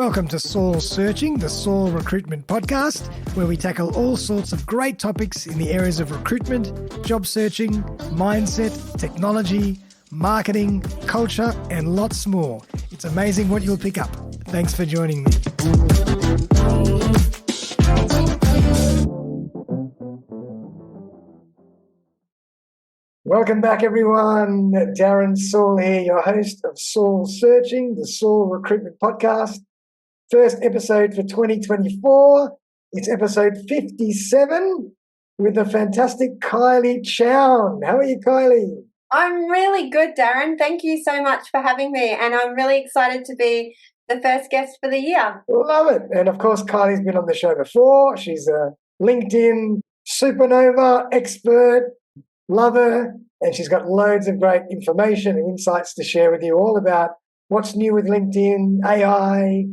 Welcome to Saul Searching, the Saul Recruitment Podcast, where we tackle all sorts of great topics in the areas of recruitment, job searching, mindset, technology, marketing, culture, and lots more. It's amazing what you'll pick up. Thanks for joining me. Welcome back, everyone. Darren Saul here, your host of Saul Searching, the Saul Recruitment Podcast. First episode for 2024. It's episode 57 with the fantastic Kylie Chown. How are you, Kylie? I'm really good, Darren. Thank you so much for having me. And I'm really excited to be the first guest for the year. Love it. And of course, Kylie's been on the show before. She's a LinkedIn supernova expert, lover, and she's got loads of great information and insights to share with you all about what's new with LinkedIn, AI,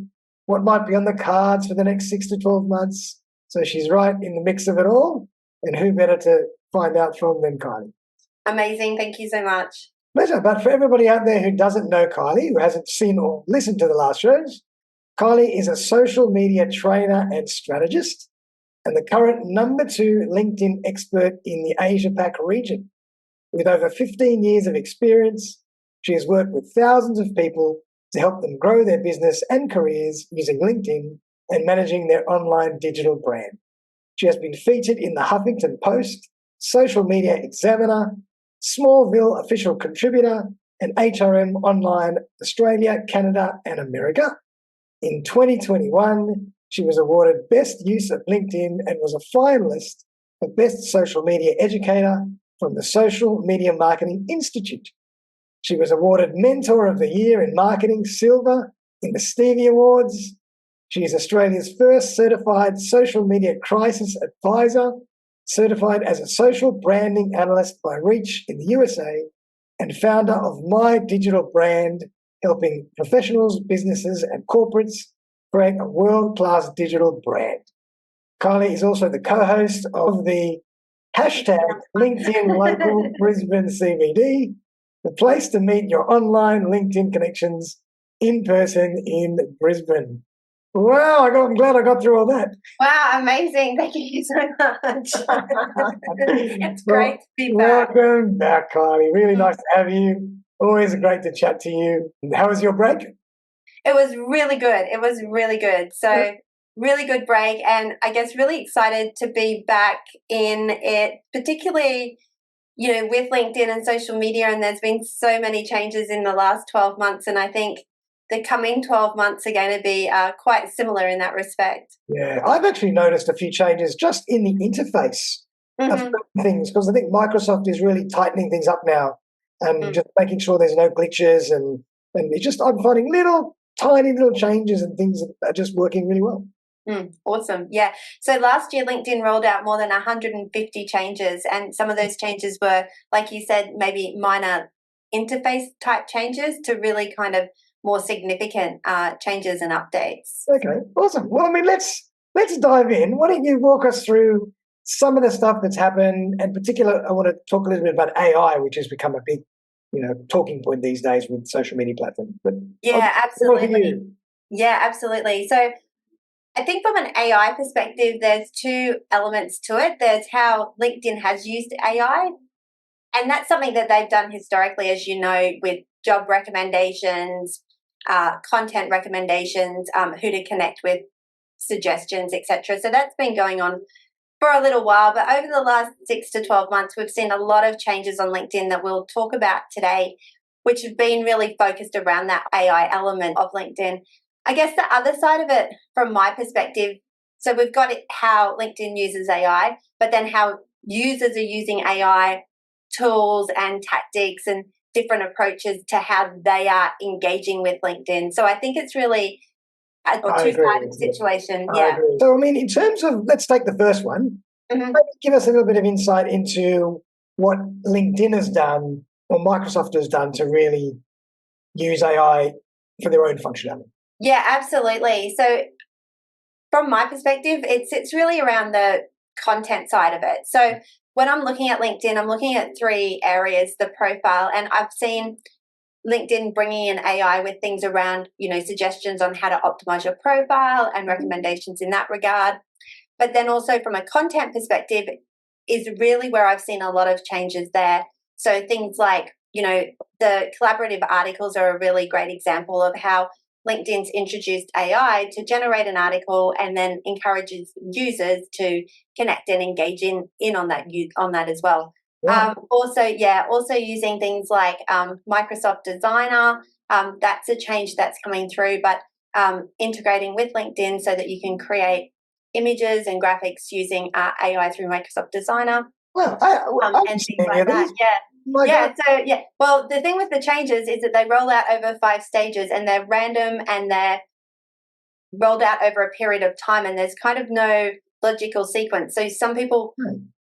what might be on the cards for the next 6 to 12 months. So she's right in the mix of it all. And who better to find out from than Kylie? Amazing. Thank you so much. Pleasure. But for everybody out there who doesn't know Kylie, who hasn't seen or listened to the last shows, Kylie is a social media trainer and strategist and the current number 2 LinkedIn expert in the Asia-Pac region. With over 15 years of experience, she has worked with thousands of people to help them grow their business and careers using LinkedIn and managing their online digital brand. She has been featured in the Huffington Post, Social Media Examiner, Smallville Official Contributor, and HRM Online Australia, Canada, and America. In 2021, she was awarded Best Use of LinkedIn and was a finalist for Best Social Media Educator from the Social Media Marketing Institute. She was awarded Mentor of the Year in Marketing Silver in the Stevie Awards. She is Australia's first certified social media crisis advisor, certified as a social branding analyst by Reach in the USA, and founder of My Digital Brand, helping professionals, businesses, and corporates create a world-class digital brand. Kylie is also the co-host of the hashtag LinkedIn Local Brisbane CBD, the place to meet your online LinkedIn connections in person in Brisbane. Wow, I'm glad I got through all that. Wow, amazing. Thank you so much. It's great to be back. Welcome back, Kylie. Really nice to have you. Always great to chat to you. How was your break? It was really good. It was really good. So really good break, and I guess really excited to be back in it, particularly with LinkedIn and social media, and there's been so many changes in the last 12 months, and I think the coming 12 months are going to be quite similar in that respect. Yeah, I've actually noticed a few changes just in the interface of things, because I think Microsoft is really tightening things up now and just making sure there's no glitches, and it's just, I'm finding tiny little changes and things that are just working really well. Awesome. Yeah. So last year, LinkedIn rolled out more than 150 changes, and some of those changes were, like you said, maybe minor interface type changes to really kind of more significant changes and updates. Okay, awesome. Well, I mean, let's dive in. Why don't you walk us through some of the stuff that's happened? In particular, I want to talk a little bit about AI, which has become a big, talking point these days with social media platforms. But yeah, absolutely. Yeah, absolutely. So I think from an AI perspective, there's 2 elements to it. There's how LinkedIn has used AI, and that's something that they've done historically, as you know, with job recommendations, content recommendations, who to connect with, suggestions, etc. So that's been going on for a little while, but over the last 6 to 12 months, we've seen a lot of changes on LinkedIn that we'll talk about today, which have been really focused around that AI element of LinkedIn. I guess the other side of it, from my perspective, so we've got how LinkedIn uses AI, but then how users are using AI tools and tactics and different approaches to how they are engaging with LinkedIn. So I think it's really a two-sided situation. Yeah. So, I mean, in terms of, let's take the first one. Maybe give us a little bit of insight into what LinkedIn has done or Microsoft has done to really use AI for their own functionality. Yeah, absolutely. So from my perspective, it's really around the content side of it. So when I'm looking at LinkedIn, I'm looking at 3 areas: the profile, and I've seen LinkedIn bringing in AI with things around, suggestions on how to optimize your profile and recommendations in that regard. But then also from a content perspective is really where I've seen a lot of changes there. So things like, the collaborative articles are a really great example of how LinkedIn's introduced AI to generate an article and then encourages users to connect and engage in on that as well. Wow. Also using things like Microsoft Designer. That's a change that's coming through, but integrating with LinkedIn so that you can create images and graphics using AI through Microsoft Designer. Well, and things like that. Well, the thing with the changes is that they roll out over 5 stages and they're random and they're rolled out over a period of time and there's kind of no logical sequence. So some people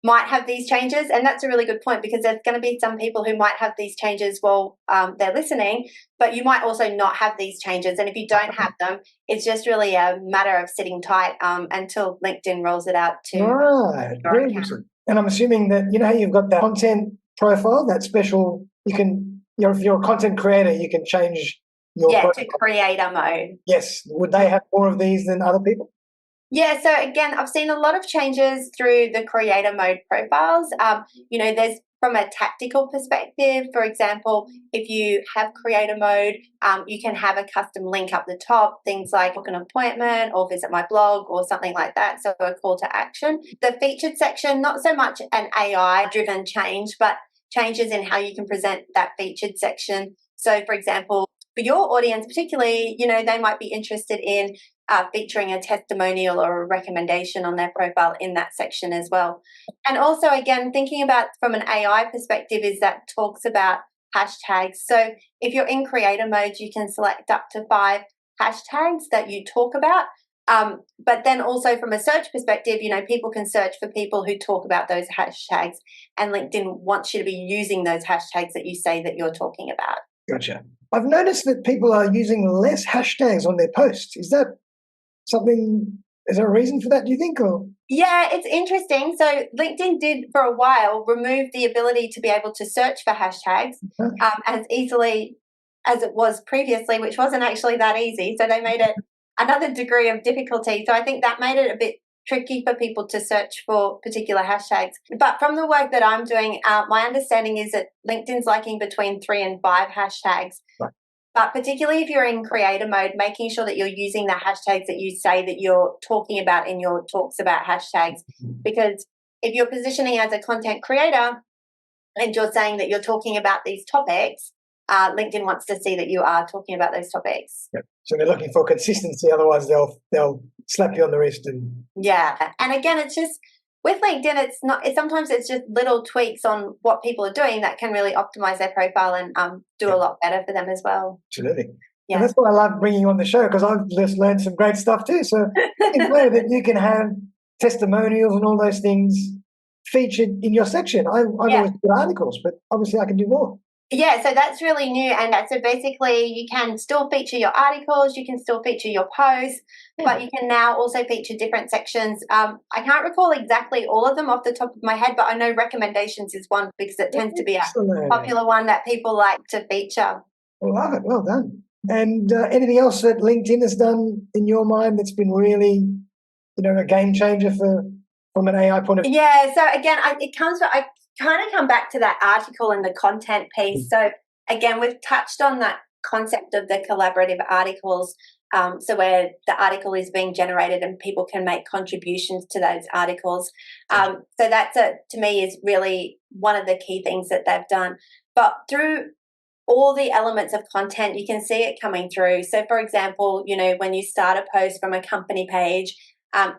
might have these changes, and that's a really good point because there's going to be some people who might have these changes while they're listening, but you might also not have these changes. And if you don't have them, it's just really a matter of sitting tight until LinkedIn rolls it out to right. Very interesting. And I'm assuming that how you've got that content profile, that special. You can, if you're a content creator, you can change your to creator mode. Yes. Would they have more of these than other people? Yeah, so again, I've seen a lot of changes through the creator mode profiles. There's from a tactical perspective, for example, if you have creator mode, you can have a custom link up the top, things like book an appointment or visit my blog or something like that, so a call to action. The featured section, not so much an AI-driven change, but changes in how you can present that featured section. So, for example, for your audience particularly, they might be interested in featuring a testimonial or a recommendation on their profile in that section as well. And also, again, thinking about from an AI perspective is that talks about hashtags. So if you're in creator mode, you can select up to 5 hashtags that you talk about. But then also from a search perspective, people can search for people who talk about those hashtags, and LinkedIn wants you to be using those hashtags that you say that you're talking about. Gotcha. I've noticed that people are using less hashtags on their posts. Is that something? Is there a reason for that, do you think? Or? Yeah, it's interesting. So LinkedIn did for a while remove the ability to be able to search for hashtags as easily as it was previously, which wasn't actually that easy. So they made it another degree of difficulty. So I think that made it a bit tricky for people to search for particular hashtags. But from the work that I'm doing, my understanding is that LinkedIn's liking between 3 and 5 hashtags. Right. But particularly if you're in creator mode, making sure that you're using the hashtags that you say that you're talking about in your talks about hashtags. Because if you're positioning as a content creator and you're saying that you're talking about these topics, LinkedIn wants to see that you are talking about those topics. Yep. So they're looking for consistency, otherwise they'll slap you on the wrist. And again, it's just with LinkedIn, sometimes it's just little tweaks on what people are doing that can really optimize their profile and do a lot better for them as well. Absolutely. Yeah. And that's why I love bringing you on the show, because I've just learned some great stuff too. So you know that you can have testimonials and all those things featured in your section. I've always put articles, but obviously I can do more. Yeah, so that's really new, and so basically you can still feature your articles, you can still feature your posts, but you can now also feature different sections. I can't recall exactly all of them off the top of my head, but I know recommendations is one because it tends to be a popular one that people like to feature. I love it. Well done. And anything else that LinkedIn has done in your mind that's been really, a game changer from an AI point of view? Yeah, so again, I kind of come back to that article and the content piece. So again, we've touched on that concept of the collaborative articles. So where the article is being generated and people can make contributions to those articles. So that's to me is really one of the key things that they've done. But through all the elements of content, you can see it coming through. So for example, when you start a post from a company page,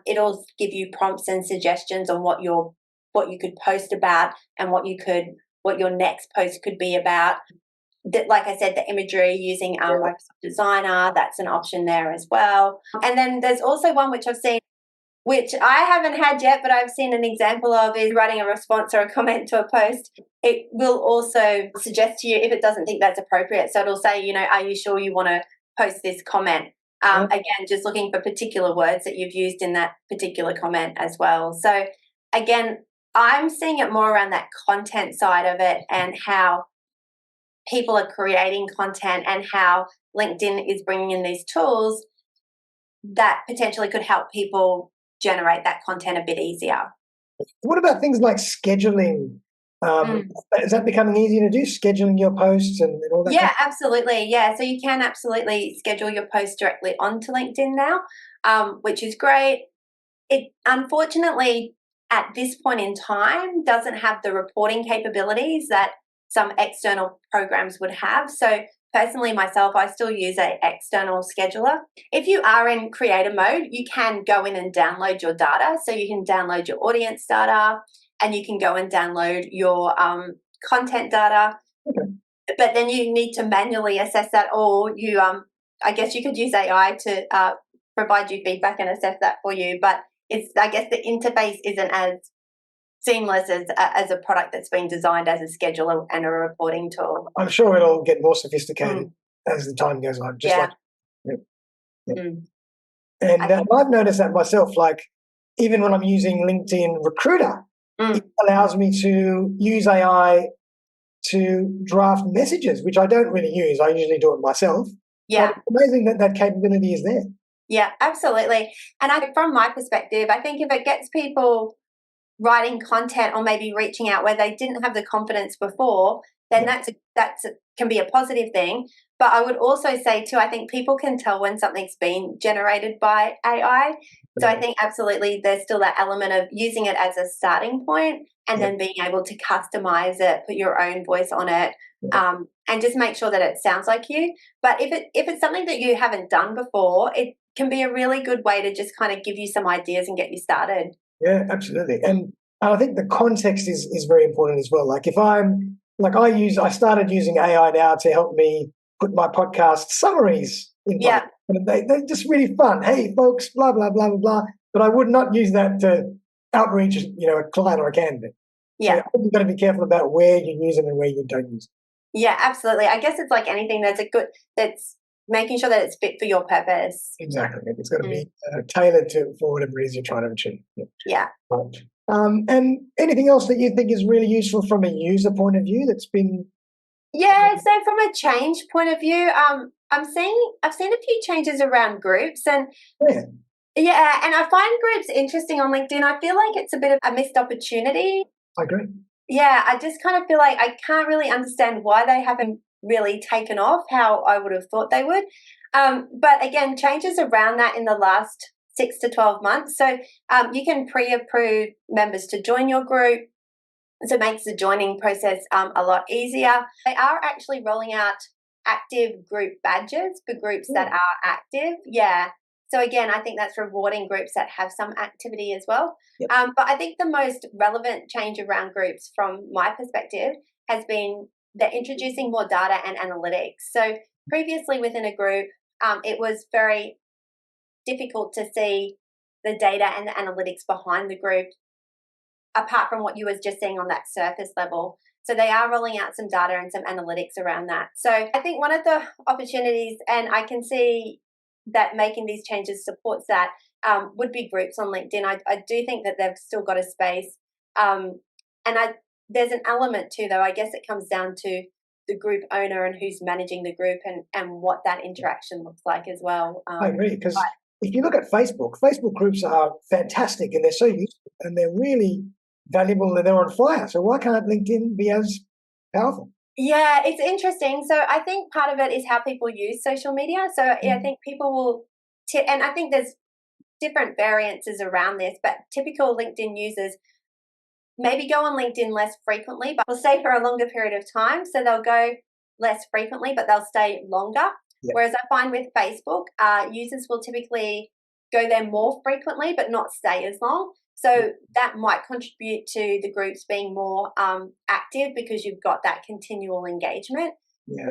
it'll give you prompts and suggestions on what you could post about and what your next post could be about. Like I said, the imagery using Microsoft Designer, that's an option there as well. And then there's also one which I've seen, which I haven't had yet, but I've seen an example of, is writing a response or a comment to a post. It will also suggest to you if it doesn't think that's appropriate. So it'll say, are you sure you want to post this comment? Again, just looking for particular words that you've used in that particular comment as well. So again, I'm seeing it more around that content side of it and how people are creating content and how LinkedIn is bringing in these tools that potentially could help people generate that content a bit easier. What about things like scheduling? Is that becoming easier to do, scheduling your posts and all that? Yeah, absolutely. Yeah, so you can absolutely schedule your posts directly onto LinkedIn now, which is great. It unfortunately, at this point in time, doesn't have the reporting capabilities that some external programs would have. So personally, myself, I still use an external scheduler. If you are in creator mode, you can go in and download your data. So you can download your audience data and you can go and download your content data. Okay. But then you need to manually assess that, or you, I guess you could use AI to provide you feedback and assess that for you. But I guess the interface isn't as seamless as a product that's been designed as a scheduler and a reporting tool. I'm sure it'll get more sophisticated as the time goes on. And I've noticed that myself, like even when I'm using LinkedIn Recruiter, it allows me to use AI to draft messages, which I don't really use. I usually do it myself. Yeah. But it's amazing that that capability is there. Yeah, absolutely. And from my perspective, I think if it gets people writing content or maybe reaching out where they didn't have the confidence before, then that's can be a positive thing. But I would also say too, I think people can tell when something's been generated by AI. So I think absolutely there's still that element of using it as a starting point and then being able to customize it, put your own voice on it, and just make sure that it sounds like you. But if it's something that you haven't done before, it can be a really good way to just kind of give you some ideas and get you started. Yeah, absolutely. And I think the context is very important as well. Like if I'm like I started using AI now to help me put my podcast summaries in. Yeah. And they're just really fun. Hey folks, blah blah blah blah blah. But I would not use that to outreach, a client or a candidate. Yeah. So you've got to be careful about where you use them and where you don't use them. Yeah, absolutely. I guess it's like anything that's making sure that it's fit for your purpose. Exactly. It's got to be tailored for whatever it is you're trying to achieve. Yeah. Right. And anything else that you think is really useful from a user point of view that's been? Yeah. So from a change point of view, I've seen a few changes around groups and and I find groups interesting on LinkedIn. I feel like it's a bit of a missed opportunity. I agree. Yeah, I just kind of feel like I can't really understand why they haven't really taken off how I would have thought they would. But again, changes around that in the last 6 to 12 months. So you can pre-approve members to join your group. So it makes the joining process a lot easier. They are actually rolling out active group badges for groups that are active. Yeah. So again, I think that's rewarding groups that have some activity as well. But I think the most relevant change around groups from my perspective has been they're introducing more data and analytics. So previously within a group, it was very difficult to see the data and the analytics behind the group apart from what you was just seeing on that surface level. So they are rolling out some data and some analytics around that. So I think one of the opportunities, and I can see that making these changes supports that, would be groups on LinkedIn. I do think that they've still got a space. There's an element too, though. I guess it comes down to the group owner and who's managing the group and what that interaction looks like as well. I agree, because if you look at Facebook groups are fantastic and they're so useful and they're really valuable and they're on fire. So why can't LinkedIn be as powerful? Yeah, it's interesting. So I think part of it is how people use social media. So I think people will, and I think there's different variances around this, but typical LinkedIn users maybe go on LinkedIn less frequently, but will stay for a longer period of time. So they'll go less frequently, but they'll stay longer. Whereas I find with Facebook, users will typically go there more frequently, but not stay as long. So that might contribute to the groups being more active because you've got that continual engagement.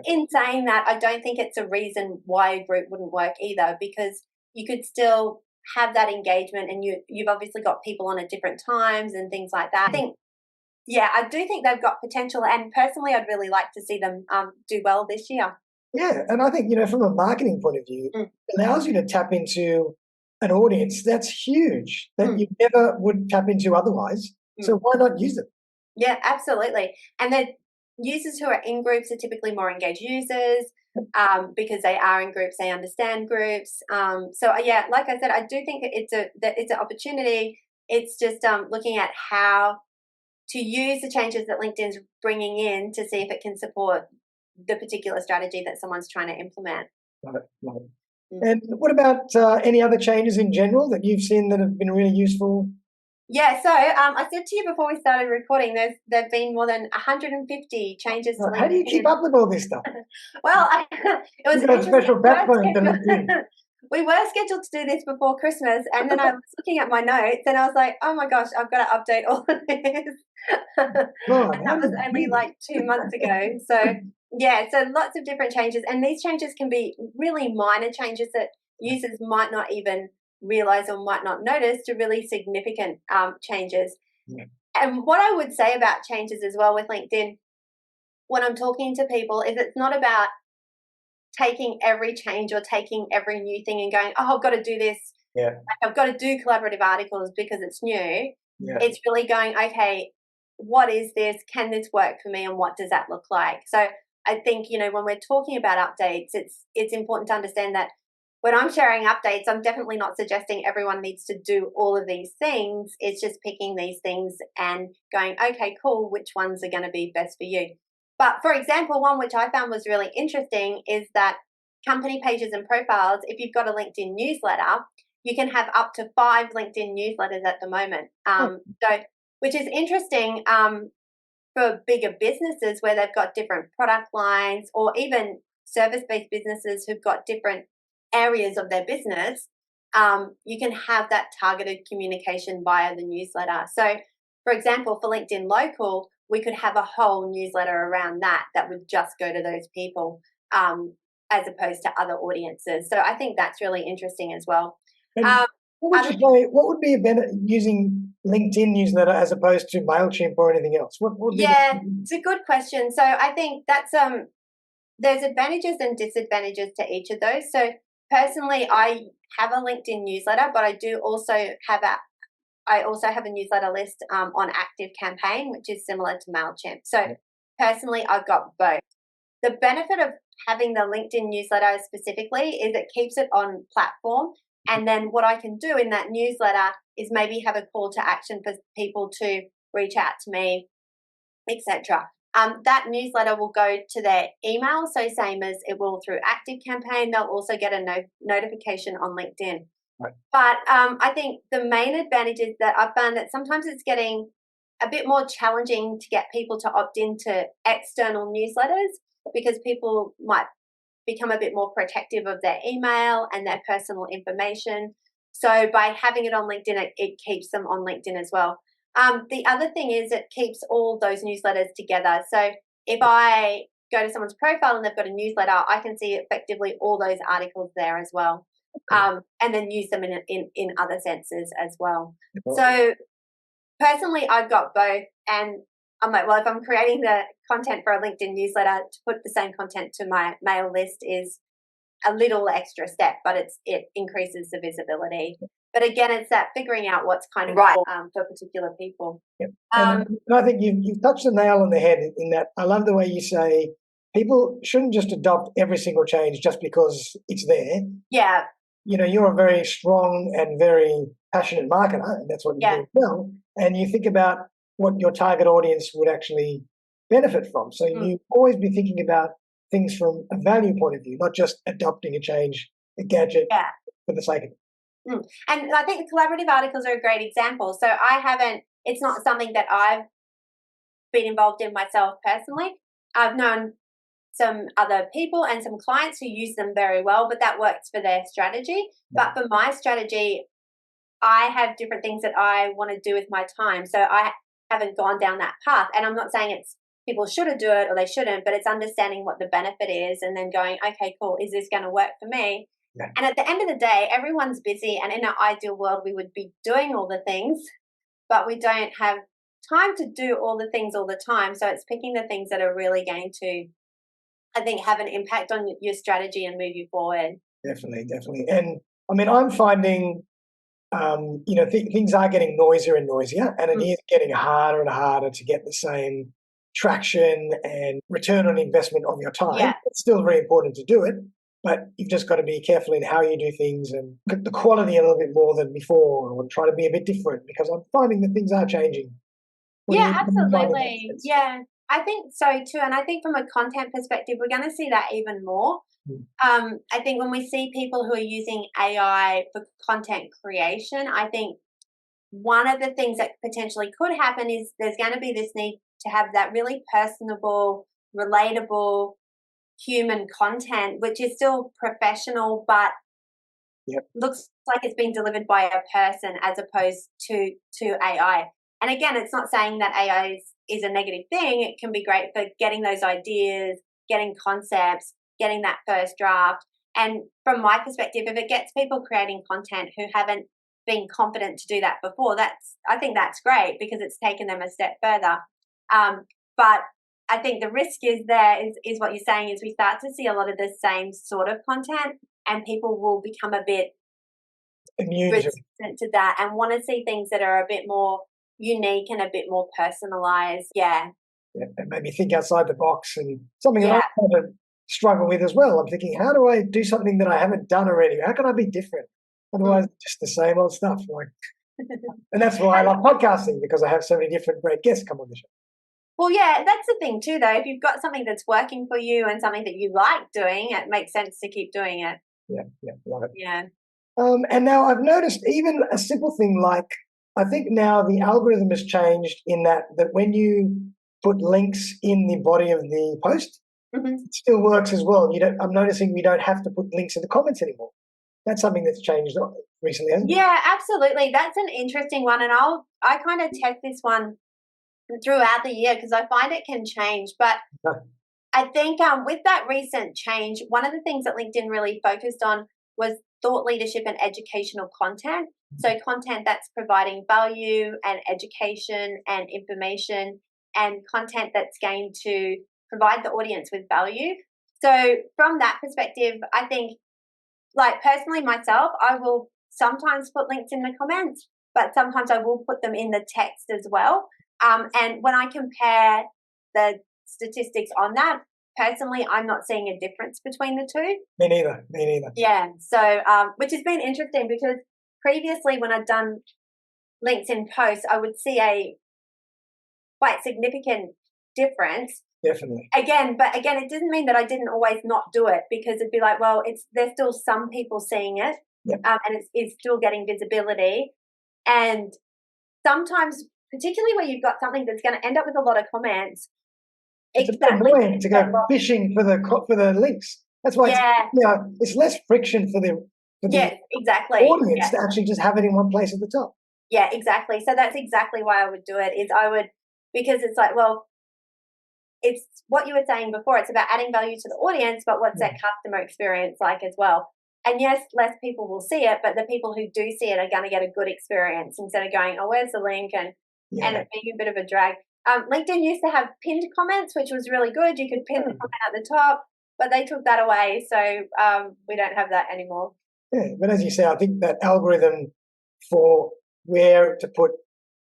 In saying that, I don't think it's a reason why a group wouldn't work either, because you could still have that engagement and you've obviously got people on at different times and things like that. I do think they've got potential, and personally I'd really like to see them do well this year. Yeah, and I think, from a marketing point of view, it allows you to tap into an audience that's huge that you never would tap into otherwise. So why not use it? Yeah, absolutely. And users who are in groups are typically more engaged users because they are in groups, they understand groups. Yeah, like I said, I do think it's an opportunity. It's just looking at how to use the changes that LinkedIn's bringing in to see if it can support the particular strategy that someone's trying to implement. Love it. And what about any other changes in general that you've seen that have been really useful? Yeah, so I said to you before we started recording, there've been more than 150 changes to LinkedIn. How do you keep up with all this stuff? Well, it was a special backbone to LinkedIn. We were scheduled to do this before Christmas, and then I was looking at my notes, and I was like, "Oh my gosh, I've got to update all of this." And that was only like 2 months ago. So yeah, so lots of different changes, and these changes can be really minor changes that users might not even realize or might not notice to really significant changes. Yeah. And what I would say about changes as well with LinkedIn when I'm talking to people is it's not about taking every change or taking every new thing and going, oh, I've got to do this. Yeah. Like, I've got to do collaborative articles because it's new. Yeah. It's really going, okay, what is this? Can this work for me? And what does that look like? So I think, when we're talking about updates, it's important to understand that when I'm sharing updates, I'm definitely not suggesting everyone needs to do all of these things. It's just picking these things and going, okay, cool, which ones are going to be best for you? But for example, one which I found was really interesting is that company pages and profiles, if you've got a LinkedIn newsletter, you can have up to 5 LinkedIn newsletters at the moment. Which is interesting for bigger businesses where they've got different product lines, or even service-based businesses who've got different areas of their business. You can have that targeted communication via the newsletter. So, for example, for LinkedIn Local, we could have a whole newsletter around that would just go to those people as opposed to other audiences. So I think that's really interesting as well. What would be a benefit using LinkedIn newsletter as opposed to MailChimp or anything else? It's a good question. So I think that's there's advantages and disadvantages to each of those. So personally, I have a LinkedIn newsletter, but I also have a newsletter list on Active Campaign, which is similar to MailChimp. So personally, I've got both. The benefit of having the LinkedIn newsletter specifically is it keeps it on platform. And then what I can do in that newsletter is maybe have a call to action for people to reach out to me, etc. That newsletter will go to their email, so same as it will through Active Campaign. They'll also get a notification on LinkedIn. Right. But I think the main advantage is that I've found that sometimes it's getting a bit more challenging to get people to opt into external newsletters because people might become a bit more protective of their email and their personal information. So by having it on LinkedIn, it keeps them on LinkedIn as well. The other thing is it keeps all those newsletters together. So if I go to someone's profile and they've got a newsletter, I can see effectively all those articles there as well, and then use them in other senses as well. So personally, I've got both, and I'm like, well, if I'm creating the content for a LinkedIn newsletter, to put the same content to my mail list is a little extra step, but it increases the visibility. But again, it's that figuring out what's kind of right for particular people. Yep. And I think you've touched the nail on the head in that. I love the way you say people shouldn't just adopt every single change just because it's there. Yeah. You're a very strong and very passionate marketer, and that's what you do well. And you think about what your target audience would actually benefit from. So you always be thinking about things from a value point of view, not just adopting a change, a gadget for the sake of it. And I think the collaborative articles are a great example. So it's not something that I've been involved in myself personally. I've known some other people and some clients who use them very well, but that works for their strategy. Yeah. But for my strategy, I have different things that I want to do with my time. So I haven't gone down that path. And I'm not saying people should do it or they shouldn't, but it's understanding what the benefit is and then going, okay, cool, is this going to work for me? Yeah. And at the end of the day, everyone's busy, and in an ideal world, we would be doing all the things, but we don't have time to do all the things all the time. So it's picking the things that are really going to, I think, have an impact on your strategy and move you forward. Definitely. And I mean, I'm finding, things are getting noisier and noisier, and it is getting harder and harder to get the same traction and return on investment of your time. Yeah. It's still very important to do it, but you've just got to be careful in how you do things and look at the quality a little bit more than before, or try to be a bit different, because I'm finding that things are changing. Yeah, absolutely. Yeah, I think so too. And I think from a content perspective, we're going to see that even more. I think when we see people who are using AI for content creation, I think one of the things that potentially could happen is there's going to be this need to have that really personable, relatable, human content, which is still professional, but looks like it's being delivered by a person as opposed to AI. And again, it's not saying that AI is a negative thing. It can be great for getting those ideas, getting concepts, getting that first draft. And from my perspective, if it gets people creating content who haven't been confident to do that before, I think that's great, because it's taken them a step further. But I think the risk is what you're saying, is we start to see a lot of the same sort of content, and people will become a bit resistant to that and want to see things that are a bit more unique and a bit more personalized. Yeah, and maybe think outside the box, and something that I kind of struggle with as well. I'm thinking, how do I do something that I haven't done already? How can I be different? Otherwise, it's just the same old stuff. And that's why I love podcasting, because I have so many different great guests come on the show. Well, yeah, that's the thing too, though. If you've got something that's working for you and something that you like doing, it makes sense to keep doing it. Yeah, love it. Yeah. And now I've noticed even a simple thing like, I think now the algorithm has changed in that when you put links in the body of the post, it still works as well. I'm noticing we don't have to put links in the comments anymore. That's something that's changed recently, hasn't it? Yeah, absolutely. That's an interesting one, and I kind of test this one throughout the year because I find it can change. But I think with that recent change, one of the things that LinkedIn really focused on was thought leadership and educational content. So content that's providing value and education and information, and content that's going to provide the audience with value. So from that perspective, I think, like personally myself, I will sometimes put links in the comments, but sometimes I will put them in the text as well. And when I compare the statistics on that, personally, I'm not seeing a difference between the two. Me neither. Yeah. So, which has been interesting, because previously when I'd done links in posts, I would see a quite significant difference. Definitely. But again, it didn't mean that I didn't always not do it, because it'd be like, well, there's still some people seeing it, and it's still getting visibility. And sometimes, particularly where you've got something that's going to end up with a lot of comments, it's a bit annoying to go fishing for the links. That's why it's less friction for the audience to actually just have it in one place at the top. Yeah, exactly. So that's exactly why I would do it. Because it's like, well, it's what you were saying before. It's about adding value to the audience, but what's that customer experience like as well? And yes, less people will see it, but the people who do see it are going to get a good experience instead of going, oh, where's the link? And it being a bit of a drag. LinkedIn used to have pinned comments, which was really good. You could pin the comment at the top, but they took that away. So we don't have that anymore. Yeah, but as you say, I think that algorithm for where to put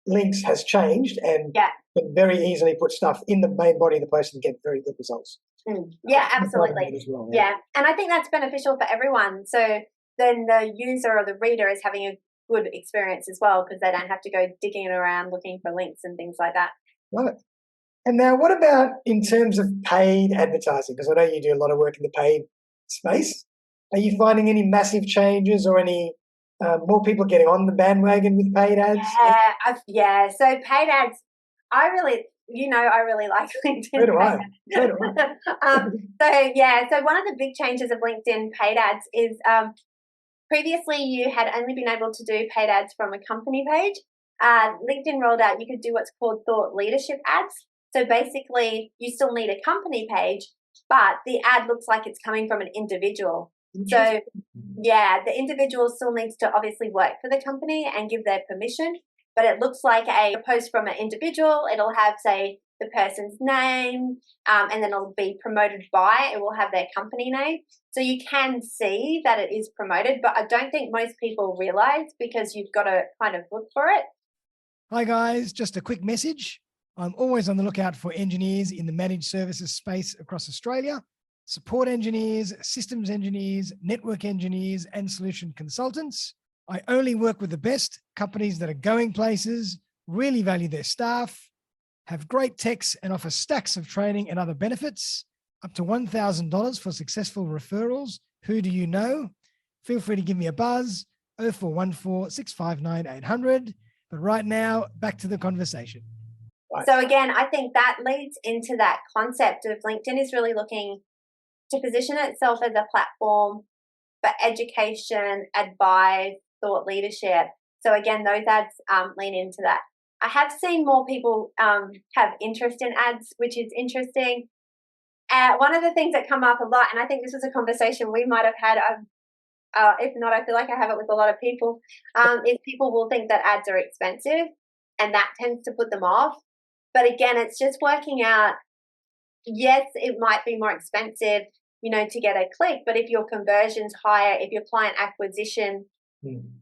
links has changed, and can very easily put stuff in the main body of the post and get very good results. Yeah, absolutely. Well, and I think that's beneficial for everyone. So then the user or the reader is having a good experience as well, because they don't have to go digging around looking for links and things like that. Love it. And now what about in terms of paid advertising? Because I know you do a lot of work in the paid space. Are you finding any massive changes or any more people getting on the bandwagon with paid ads? So paid ads, I really like LinkedIn. So do I. So one of the big changes of LinkedIn paid ads is previously you had only been able to do paid ads from a company page. LinkedIn rolled out you could do what's called thought leadership ads. So basically you still need a company page, but the ad looks like it's coming from an individual. So the individual still needs to obviously work for the company and give their permission, but it looks like a post from an individual. It'll have, say, the person's name, and then it'll be promoted by, it will have their company name. So you can see that it is promoted, but I don't think most people realize, because you've got to kind of look for it. Hi guys, just a quick message. I'm always on the lookout for engineers in the managed services space across Australia, support engineers, systems engineers, network engineers, and solution consultants. I only work with the best companies that are going places, really value their staff, have great techs, and offer stacks of training and other benefits, up to $1,000 for successful referrals. Who do you know? Feel free to give me a buzz, 0414 659 800. But right now, back to the conversation. So again, I think that leads into that concept of LinkedIn is really looking to position itself as a platform for education, advice, thought leadership. So again, those ads lean into that. I have seen more people have interest in ads, which is interesting. One of the things that come up a lot, and I think this was a conversation we might have had, if not, I feel like I have it with a lot of people, is people will think that ads are expensive, and that tends to put them off. But again, it's just working out, yes, it might be more expensive, to get a click, but if your conversion's higher, if your client acquisition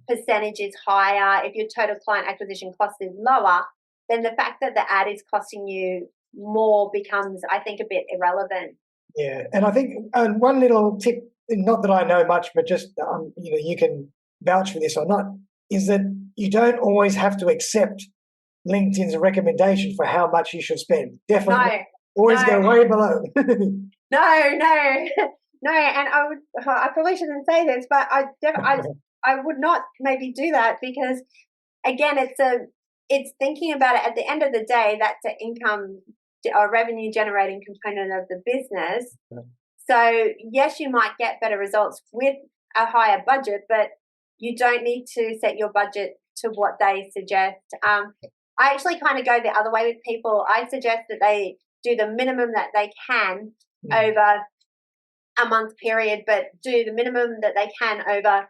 percentage is higher, if your total client acquisition cost is lower, then the fact that the ad is costing you more becomes, I think, a bit irrelevant. Yeah, and I think one little tip, not that I know much, but just, you can vouch for this or not, is that you don't always have to accept LinkedIn's recommendation for how much you should spend. Definitely. Always go way below. No. And I probably shouldn't say this, but I would not maybe do that, because again, it's thinking about it. At the end of the day, that's an income or revenue generating component of the business. So yes, you might get better results with a higher budget, but you don't need to set your budget to what they suggest. I actually kind of go the other way with people. I suggest that they do the minimum that they can over a month period, but do the minimum that they can over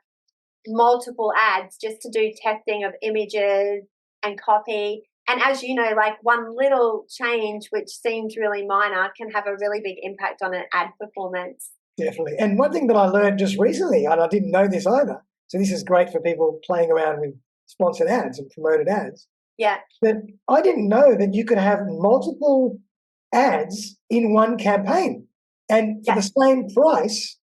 multiple ads, just to do testing of images and copy. And as you know, like one little change, which seems really minor, can have a really big impact on an ad performance. Definitely. And one thing that I learned just recently, and I didn't know this either, so this is great for people playing around with sponsored ads and promoted ads. Yeah. But I didn't know that you could have multiple ads in one campaign. And for the same price,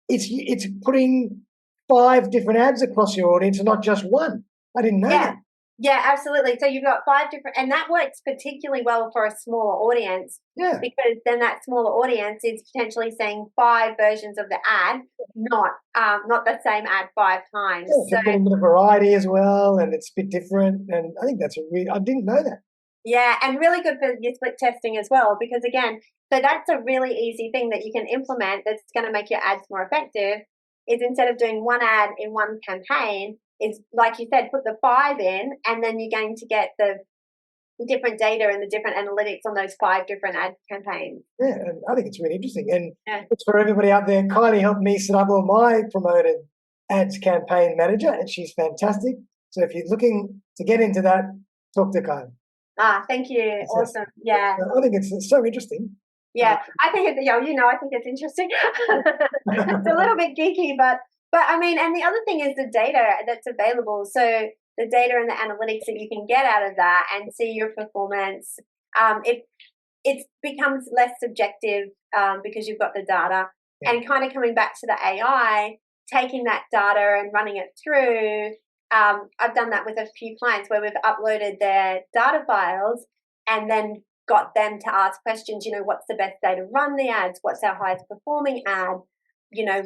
it's putting 5 different ads across your audience and not just one. I didn't know that. Yeah, absolutely. So you've got 5 different, and that works particularly well for a smaller audience. Yeah. Because then that smaller audience is potentially seeing 5 versions of the ad, not the same ad 5 times. Yeah, so getting a bit of variety as well, and it's a bit different. And I think that's I didn't know that. Yeah, and really good for your split testing as well, because again, so that's a really easy thing that you can implement that's going to make your ads more effective. Is instead of doing one ad in one campaign, is like you said, put the 5 in, and then you're going to get the different data and the different analytics on those 5 different ad campaigns. Yeah, and I think it's really interesting. And it's for everybody out there. Kylie helped me set up all my promoted ads campaign manager, and she's fantastic. So if you're looking to get into that, talk to Kylie. Thank you. Awesome. Yeah. I think it's so interesting. Yeah, I think I think it's interesting. It's a little bit geeky, but I mean, and the other thing is the data that's available. So the data and the analytics that you can get out of that and see your performance, it becomes less subjective because you've got the data. And kind of coming back to the AI, taking that data and running it through. I've done that with a few clients where we've uploaded their data files and then got them to ask questions, what's the best day to run the ads? What's our highest performing ad?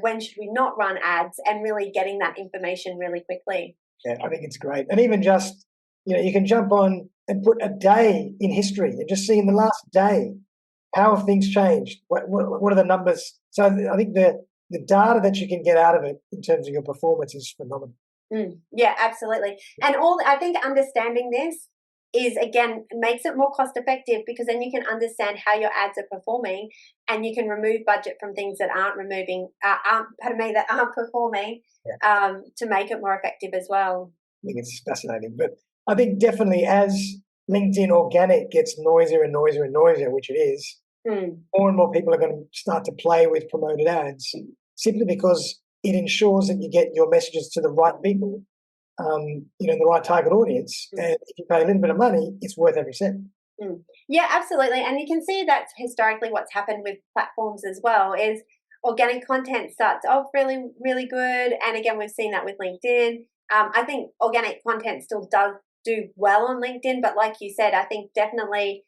When should we not run ads? And really getting that information really quickly. Yeah, I think it's great. And even just, you can jump on and put a day in history and just see in the last day, how have things changed? What are the numbers? So I think the data that you can get out of it in terms of your performance is phenomenal. Yeah, absolutely. And I think understanding this is, again, makes it more cost effective, because then you can understand how your ads are performing, and you can remove budget from things that aren't performing to make it more effective as well. I think it's fascinating. But I think definitely as LinkedIn organic gets noisier and noisier and noisier, which it is, more and more people are going to start to play with promoted ads, simply because it ensures that you get your messages to the right people, the right target audience. And if you pay a little bit of money, it's worth every cent. Yeah, absolutely. And you can see that's historically what's happened with platforms as well is organic content starts off really, really good. And again, we've seen that with LinkedIn. I think organic content still does do well on LinkedIn, but like you said, I think definitely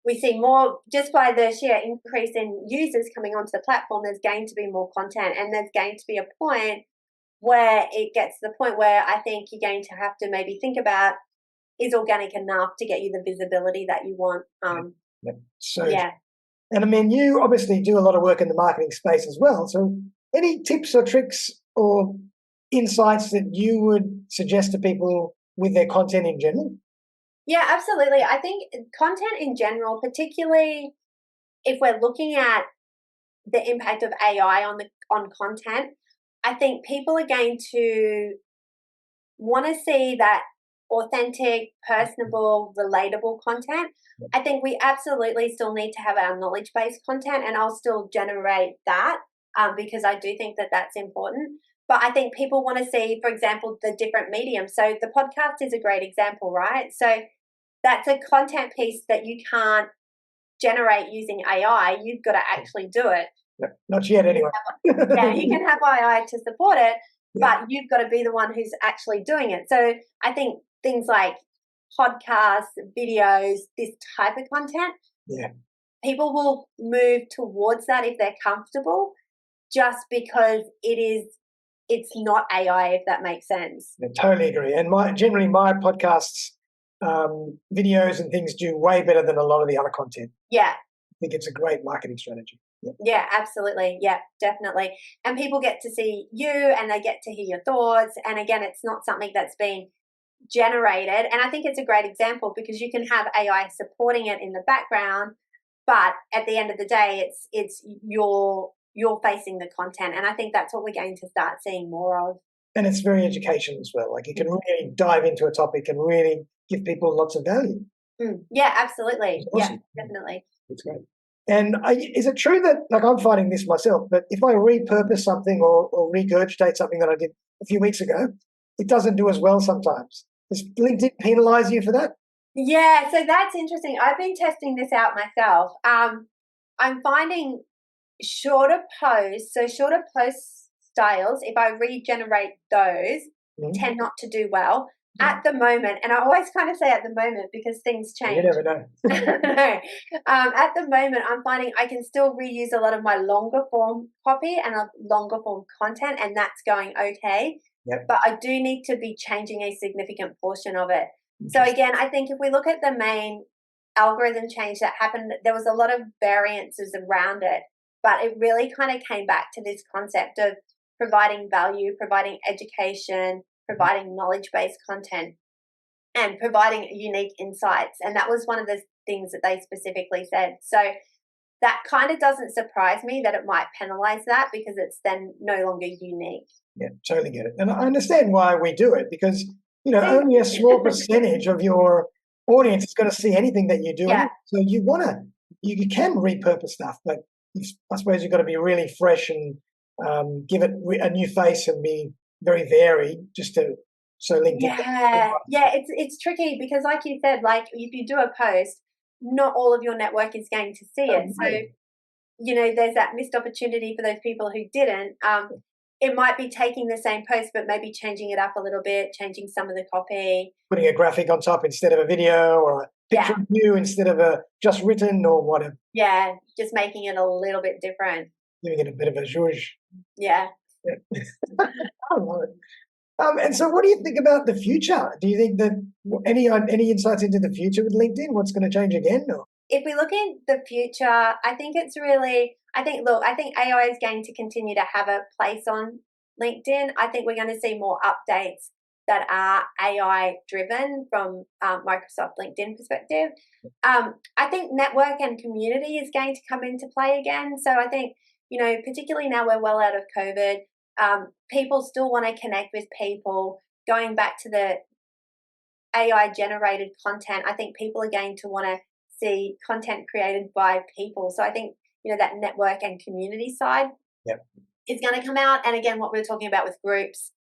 we see more just by the sheer increase in users coming onto the platform. There's going to be more content, and there's going to be a point where it gets to the point where I think you're going to have to maybe think about, is organic enough to get you the visibility that you want? So, Yeah. and I mean, you obviously do a lot of work in the marketing space as well. So, any tips or tricks or insights that you would suggest to people with their content in general? Yeah, absolutely. I think content in general, particularly if we're looking at the impact of AI on content, I think people are going to want to see that authentic, personable, relatable content. I think we absolutely still need to have our knowledge based content, and I'll still generate that because I do think that that's important. But I think people want to see, for example, the different mediums. So the podcast is a great example, right? So that's a content piece that you can't generate using AI. You've got to actually do it. Not yet, anyway. Yeah, you can have AI to support it, Yeah. but you've got to be the one who's actually doing it. So I think things like podcasts, videos, this type of content, Yeah. people will move towards that if they're comfortable, just because it's not AI, if that makes sense. I totally agree. And generally my podcasts, videos and things do way better than a lot of the other content. Yeah. I think it's a great marketing strategy. Yeah, absolutely. Yeah, definitely. And people get to see you and they get to hear your thoughts. And again, it's not something that's been generated. And I think it's a great example because you can have AI supporting it in the background, but at the end of the day, it's you're facing the content. And I think that's what we're going to start seeing more of. And it's very educational as well. Like you can really dive into a topic and really give people lots of value. Yeah, absolutely. Awesome. Yeah, definitely. It's great. And is it true that, like I'm finding this myself, but if I repurpose something or regurgitate something that I did a few weeks ago, it doesn't do as well sometimes. Does LinkedIn penalize you for that? Yeah, so that's interesting. I've been testing this out myself. I'm finding shorter posts, so shorter post styles, if I regenerate those, tend not to do well at the moment. And I always kind of say at the moment because things change. You never know. No. At the moment, I'm finding I can still reuse a lot of my longer form copy and a longer form content, and that's going okay. Yep. But I do need to be changing a significant portion of it. So again, I think if we look at the main algorithm change that happened, there was a lot of variances around it, but it really kind of came back to this concept of providing value, providing education, providing knowledge-based content, and providing unique insights. And that was one of the things that they specifically said. So that kind of doesn't surprise me that it might penalize that because it's then no longer unique. Yeah, totally get it. And I understand why we do it because, only a small percentage of your audience is going to see anything that you do. Yeah. So you can repurpose stuff, but I suppose you've got to be really fresh and give it a new face and be very varied so LinkedIn. Yeah, it's tricky because like you said, like if you do a post, not all of your network is going to see it. So, there's that missed opportunity for those people who didn't. It might be taking the same post, but maybe changing it up a little bit, changing some of the copy. Putting a graphic on top instead of a video or a picture of you instead of a just written or whatever. Yeah, just making it a little bit different. Giving it a bit of a zhuzh. Yeah. I love it. And so what do you think about the future? Do you think that any insights into the future with LinkedIn? What's going to change again? Or? If we look at the future, I think AI is going to continue to have a place on LinkedIn. I think we're going to see more updates that are AI driven from Microsoft LinkedIn perspective. I think network and community is going to come into play again. So I think, particularly now we're well out of COVID, people still want to connect with people. Going back to the AI generated content, I think people are going to want to see content created by people. So I think, that network and community side is going to come out. And again, what we were talking about with groups,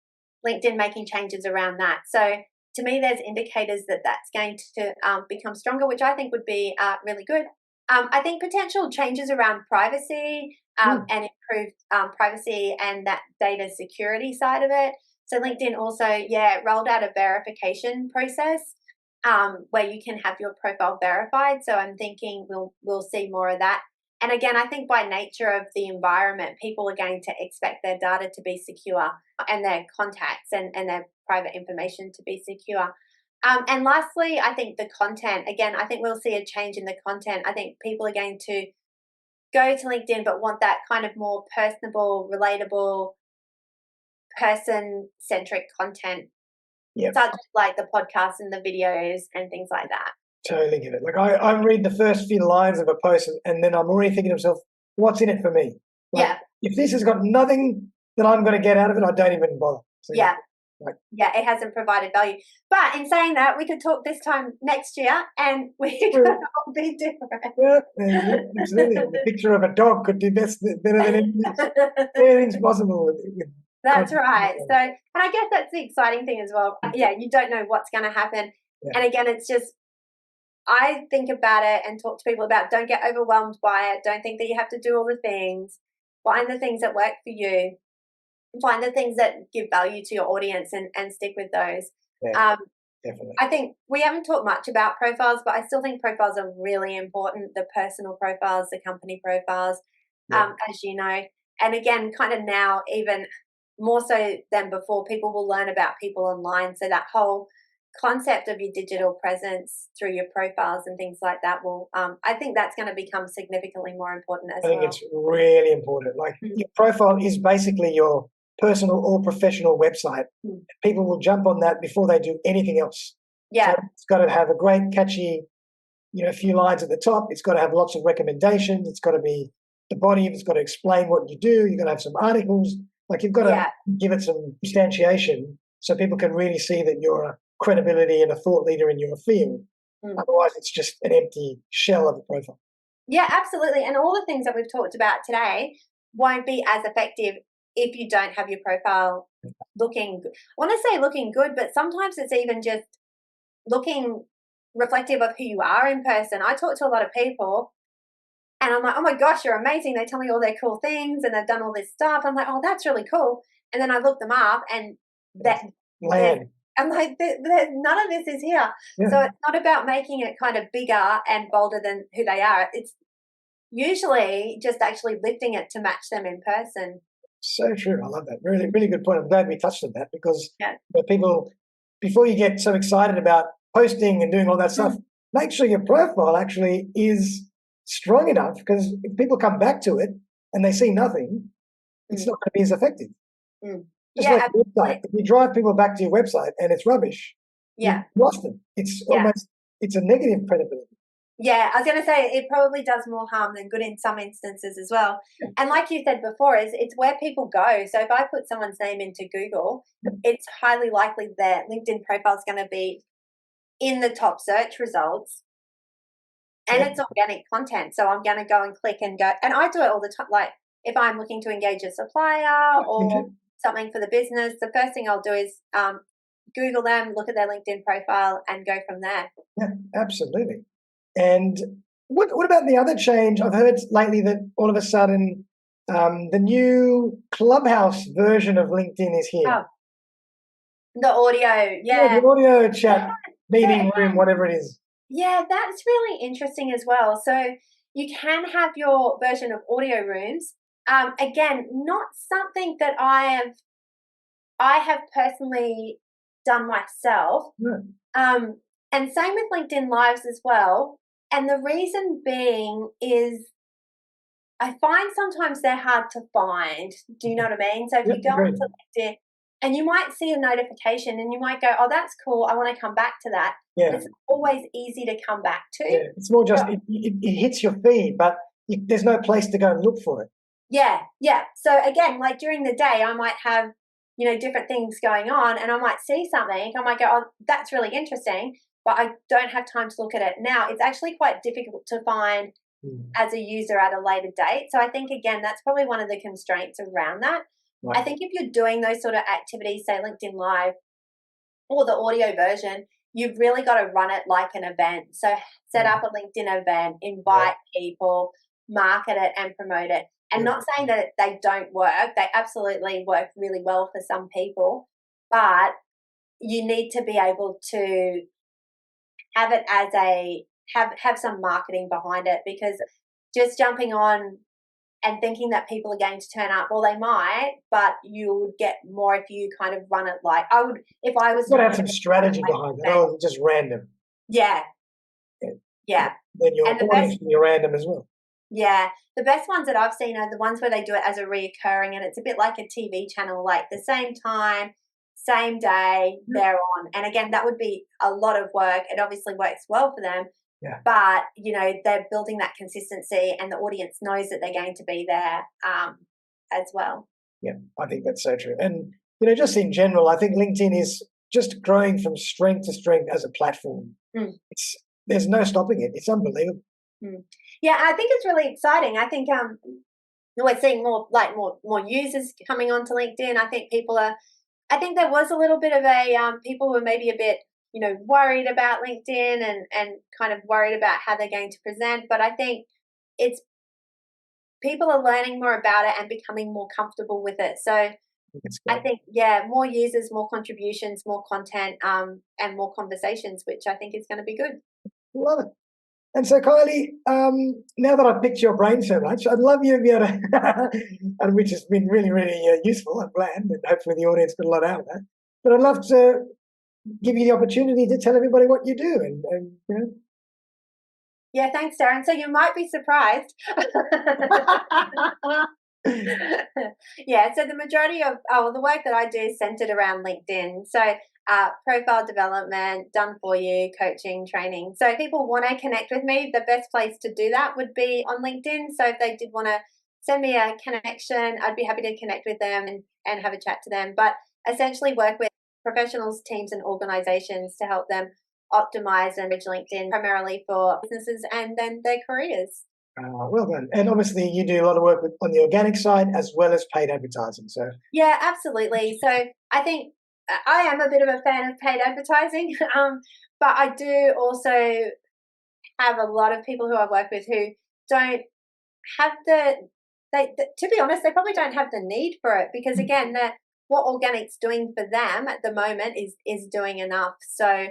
LinkedIn making changes around that. So to me, there's indicators that that's going to become stronger, which I think would be really good. I think potential changes around privacy and improved privacy and that data security side of it. So LinkedIn also, rolled out a verification process where you can have your profile verified. So I'm thinking we'll see more of that. And again, I think by nature of the environment, people are going to expect their data to be secure and their contacts and their private information to be secure. And lastly, I think the content, again, I think we'll see a change in the content. I think people are going to go to LinkedIn but want that kind of more personable, relatable, person-centric content, such as like the podcasts and the videos and things like that. Totally get it. Like I read the first few lines of a post and then I'm already thinking to myself, what's in it for me? Like, if this has got nothing that I'm going to get out of it, I don't even bother. So, it hasn't provided value. But in saying that, we could talk this time next year and we could all be different. Yeah, absolutely. The picture of a dog could do better than anything. Anything's possible with That's right. So, and I guess that's the exciting thing as well. Yeah, you don't know what's going to happen. Yeah. And again, it's just, I think about it and talk to people about, don't get overwhelmed by it. Don't think that you have to do all the things. Find the things that work for you. Find the things that give value to your audience and stick with those. Yeah, definitely. I think we haven't talked much about profiles, but I still think profiles are really important. The personal profiles, the company profiles, as you know. And again, kind of now, even more so than before, people will learn about people online. So that whole concept of your digital presence through your profiles and things like that will, I think that's going to become significantly more important as well. I think it's really important. Like your profile is basically your personal or professional website. People will jump on that before they do anything else. Yeah. So it's got to have a great, catchy, a few lines at the top. It's got to have lots of recommendations. It's got to be the body. It's got to explain what you do. You've got to have some articles. Like you've got to give it some substantiation so people can really see that you're a credibility and a thought leader in your field. Otherwise, it's just an empty shell of a profile. Yeah, absolutely. And all the things that we've talked about today won't be as effective if you don't have your profile looking good. I want to say looking good, but sometimes it's even just looking reflective of who you are in person. I talk to a lot of people and I'm like, oh my gosh, you're amazing. They tell me all their cool things and they've done all this stuff. I'm like, oh, that's really cool. And then I look them up and I'm like, none of this is here. Yeah. So it's not about making it kind of bigger and bolder than who they are. It's usually just actually lifting it to match them in person. So true. I love that. Really, really good point. I'm glad we touched on that because people, before you get so excited about posting and doing all that stuff, make sure your profile actually is strong enough because if people come back to it and they see nothing, it's not going to be as effective. Just like your website. If you drive people back to your website and it's rubbish, you've lost them. It's almost, it's a negative credibility. Yeah, I was going to say it probably does more harm than good in some instances as well. And like you said before, it's where people go. So if I put someone's name into Google, it's highly likely their LinkedIn profile is going to be in the top search results. And it's organic content. So I'm going to go and click and go. And I do it all the time. Like if I'm looking to engage a supplier or something for the business, the first thing I'll do is Google them, look at their LinkedIn profile and go from there. Yeah, absolutely. And what about the other change? I've heard lately that all of a sudden the new Clubhouse version of LinkedIn is here. Oh. The audio, the audio chat, meeting room, whatever it is. Yeah, that's really interesting as well. So you can have your version of audio rooms. Again, not something that I have personally done myself. And same with LinkedIn Lives as well. And the reason being is I find sometimes they're hard to find. Do you know what I mean? So if you go onto LinkedIn and you might see a notification and you might go, oh, that's cool. I want to come back to that. Yeah. But it's always easy to come back to. Yeah. It's more just it hits your feed, but there's no place to go and look for it. Yeah, yeah. So again, like during the day, I might have, different things going on and I might see something. I might go, oh, that's really interesting. But I don't have time to look at it now. It's actually quite difficult to find as a user at a later date. So I think, again, that's probably one of the constraints around that. Right. I think if you're doing those sort of activities, say LinkedIn Live, or the audio version, you've really got to run it like an event. So set up a LinkedIn event, invite people, market it and promote it. And not saying that they don't work. They absolutely work really well for some people, but you need to be able to have it as have some marketing behind it, because just jumping on and thinking that people are going to turn up, well, they might, but you would get more if you kind of run it like I would if I was. You've got to have some strategy behind it. Oh, just random. Yeah. Then your audience can be random as well. Yeah. The best ones that I've seen are the ones where they do it as a reoccurring, and it's a bit like a TV channel, like the same time, same day, they're on. And again, that would be a lot of work. It obviously works well for them. Yeah. But, they're building that consistency, and the audience knows that they're going to be there as well. Yeah, I think that's so true. And, just in general, I think LinkedIn is just growing from strength to strength as a platform. There's no stopping it. It's unbelievable. Yeah, I think it's really exciting. I think we're seeing more users coming onto LinkedIn. I think I think there was a little bit of people were maybe a bit worried about LinkedIn and kind of worried about how they're going to present. But I think people are learning more about it and becoming more comfortable with it. So I think, more users, more contributions, more content, and more conversations, which I think is going to be good. Love it. And so, Kylie, now that I've picked your brain so much, I'd love you to be able to, and which has been really, really useful, I'm glad, and hopefully the audience got a lot out of that. But I'd love to give you the opportunity to tell everybody what you do, and. Yeah, thanks, Darren. So you might be surprised. Yeah, so the majority of the work that I do is centered around LinkedIn. So profile development, done for you, coaching, training. So if people want to connect with me, the best place to do that would be on LinkedIn. So if they did want to send me a connection, I'd be happy to connect with them and have a chat to them. But essentially work with professionals, teams and organizations to help them optimize and reach LinkedIn primarily for businesses and then their careers. Well done. And obviously you do a lot of work on the organic side as well as paid advertising. So yeah, absolutely. So I think I am a bit of a fan of paid advertising, but I do also have a lot of people who I work with who don't have to be honest, they probably don't have the need for it, because again, what organic's doing for them at the moment is doing enough. So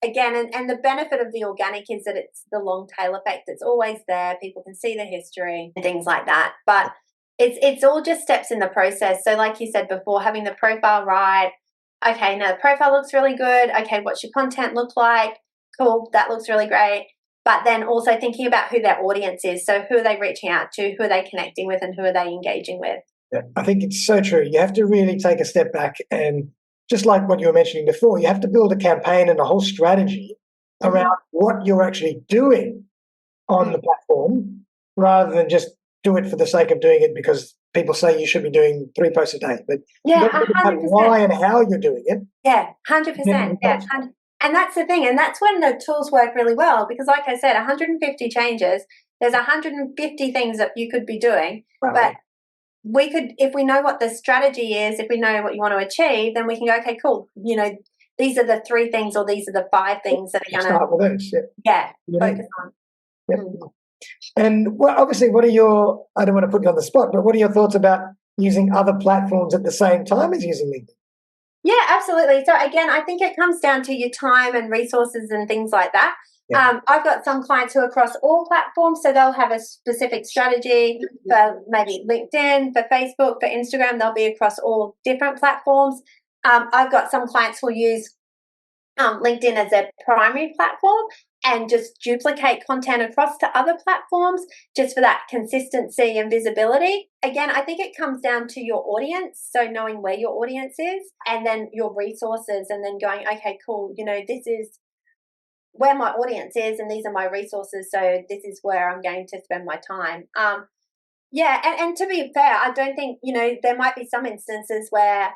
again, and the benefit of the organic is that it's the long tail effect. It's always there. People can see the history and things like that. But it's all just steps in the process. So like you said before, having the profile right. Okay, now the profile looks really good. Okay, what's your content look like? Cool, that looks really great. But then also thinking about who their audience is. So who are they reaching out to? Who are they connecting with? And who are they engaging with? Yeah, I think it's so true. You have to really take a step back, and just like what you were mentioning before, you have to build a campaign and a whole strategy around what you're actually doing on the platform, rather than just do it for the sake of doing it because people say you should be doing 3 posts a day. But yeah, 100%. Why and how you're doing it. Yeah, 100%. Yeah, and that's the thing. And that's when the tools work really well, because like I said, 150 changes, there's 150 things that you could be doing. Wow. But we could, if we know what the strategy is, if we know what you want to achieve, then we can go, okay, cool. These are the 3 things, or these are the 5 things that are going to start with those. Focus on. Yep. And obviously, what are your, I don't want to put you on the spot, but what are your thoughts about using other platforms at the same time as using LinkedIn? Yeah, absolutely. So again, I think it comes down to your time and resources and things like that. Yeah. I've got some clients who are across all platforms, so they'll have a specific strategy for maybe LinkedIn, for Facebook, for Instagram. They'll be across all different platforms. I've got some clients who use LinkedIn as their primary platform and just duplicate content across to other platforms just for that consistency and visibility. Again, I think it comes down to your audience, so knowing where your audience is, and then your resources, and then going, okay, cool, this is where my audience is and these are my resources, so this is where I'm going to spend my time. And to be fair, I don't think, there might be some instances where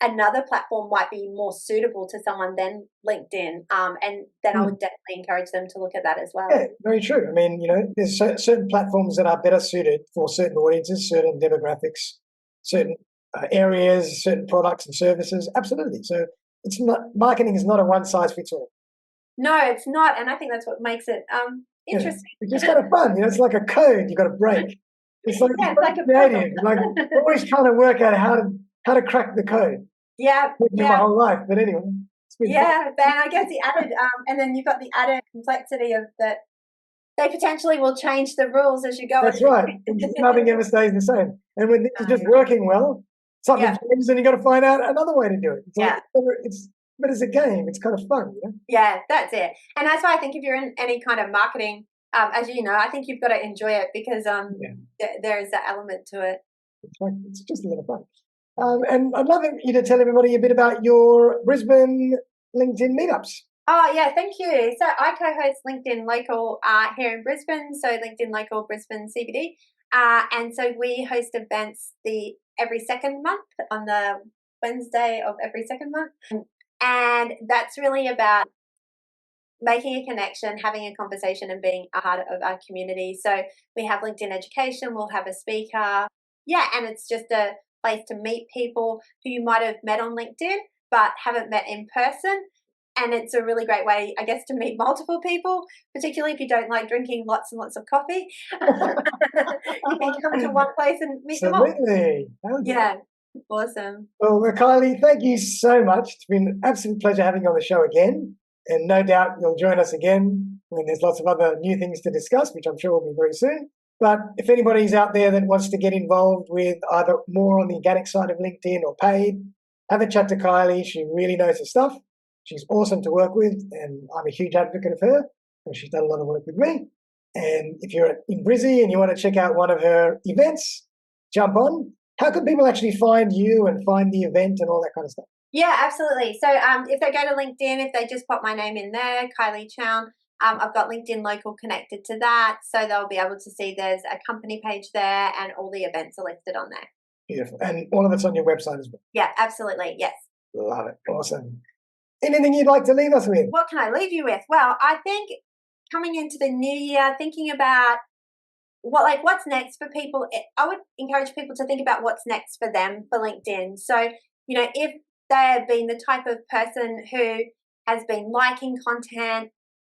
another platform might be more suitable to someone than LinkedIn, and then I would definitely encourage them to look at that as well. Yeah, very true. I mean, there's certain platforms that are better suited for certain audiences, certain demographics, certain areas, certain products and services. Absolutely. So marketing is not a one size fits all. No, it's not, and I think that's what makes it interesting. It's just kind of fun, it's like a code you got to break. It's like, it's like creative. Like always trying to work out how to crack the code. Yeah, my whole life, but anyway. Yeah, then I guess the added, and then you've got the added complexity of that they potentially will change the rules as you go. That's right. Nothing ever stays the same. And when this is just working well, something changes, and you got to find out another way to do it. But it's a game. It's kind of fun. Yeah, that's it. And that's why I think if you're in any kind of marketing, as you know, I think you've got to enjoy it because there is that element to it. It's just a lot of fun. And I'd love you to tell everybody a bit about your Brisbane LinkedIn meetups. Oh, yeah, thank you. So I co-host LinkedIn Local here in Brisbane, so LinkedIn Local Brisbane CBD. And so we host events every second month on the Wednesday of every second month. And that's really about making a connection, having a conversation and being a part of our community. So we have LinkedIn education, we'll have a speaker. Yeah, and it's just a place to meet people who you might have met on LinkedIn but haven't met in person. And it's a really great way, I guess, to meet multiple people, particularly if you don't like drinking lots and lots of coffee. You can come to one place and meet them all. Absolutely. Yeah, awesome. Well, Kylie, thank you so much. It's been an absolute pleasure having you on the show again. And no doubt you'll join us again when there's lots of other new things to discuss, which I'm sure will be very soon. But if anybody's out there that wants to get involved with either more on the organic side of LinkedIn or paid, have a chat to Kylie. She really knows her stuff. She's awesome to work with, and I'm a huge advocate of her, and she's done a lot of work with me. And if you're in Brizzy and you want to check out one of her events, jump on. How can people actually find you and find the event and all that kind of stuff? Yeah, absolutely. So if they go to LinkedIn, if they just pop my name in there, Kylie Chown, I've got LinkedIn Local connected to that, so they'll be able to see there's a company page there and all the events are listed on there. Beautiful. And all of it's on your website as well? Yeah, absolutely. Yes. Love it. Awesome. Anything you'd like to leave us with? What can I leave you with? Well, I think coming into the new year, thinking about what's next for people, I would encourage people to think about what's next for them for LinkedIn. So, if they have been the type of person who has been liking content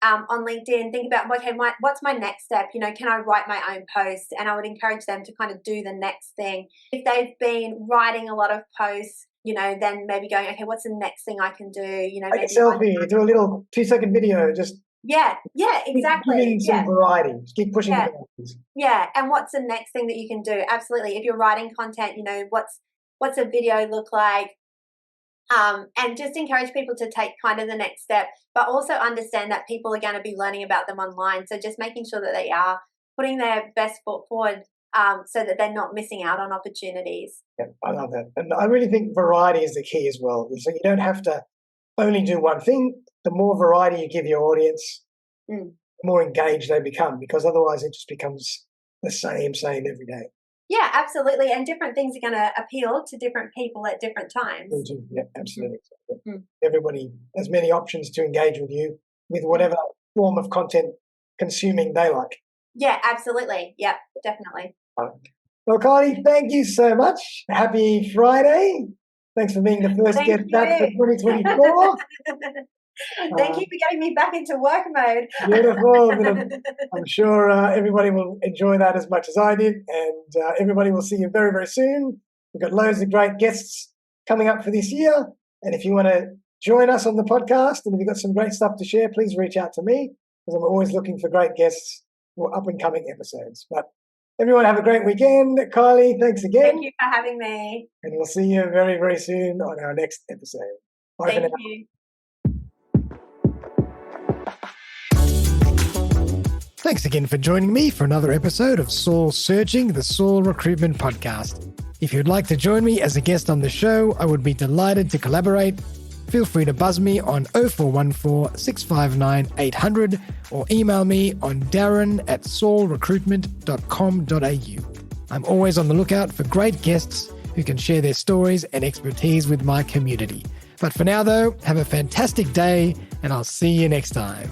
on LinkedIn, think about, okay, what's my next step? Can I write my own post? And I would encourage them to kind of do the next thing. If they've been writing a lot of posts, then maybe going, okay, what's the next thing I can do? Take a selfie, do a little 2-second video, just exactly. Giving some variety, just keep pushing the boundaries. Yeah, and what's the next thing that you can do? Absolutely. If you're writing content, what's a video look like? And just encourage people to take kind of the next step, but also understand that people are going to be learning about them online. So just making sure that they are putting their best foot forward so that they're not missing out on opportunities. Yeah, I love that. And I really think variety is the key as well. So you don't have to only do one thing. The more variety you give your audience, the more engaged they become, because otherwise it just becomes the same every day. Yeah, absolutely. And different things are going to appeal to different people at different times. Yeah, absolutely. Everybody has many options to engage with you with whatever form of content consuming they like. Yeah, absolutely. Yep, definitely. Well, Kylie, thank you so much. Happy Friday. Thanks for being the first guest back for 2024. Thank you for getting me back into work mode. Beautiful. I'm sure everybody will enjoy that as much as I did, and everybody will see you very, very soon. We've got loads of great guests coming up for this year, and if you want to join us on the podcast and if you've got some great stuff to share, please reach out to me, because I'm always looking for great guests for up-and-coming episodes. But everyone have a great weekend. Kylie, thanks again. Thank you for having me. And we'll see you very, very soon on our next episode. Bye. Thank you. Thanks again for joining me for another episode of Saul Searching, the Saul Recruitment Podcast. If you'd like to join me as a guest on the show, I would be delighted to collaborate. Feel free to buzz me on 0414 659 800 or email me on darren@saulrecruitment.com.au. I'm always on the lookout for great guests who can share their stories and expertise with my community. But for now, though, have a fantastic day, and I'll see you next time.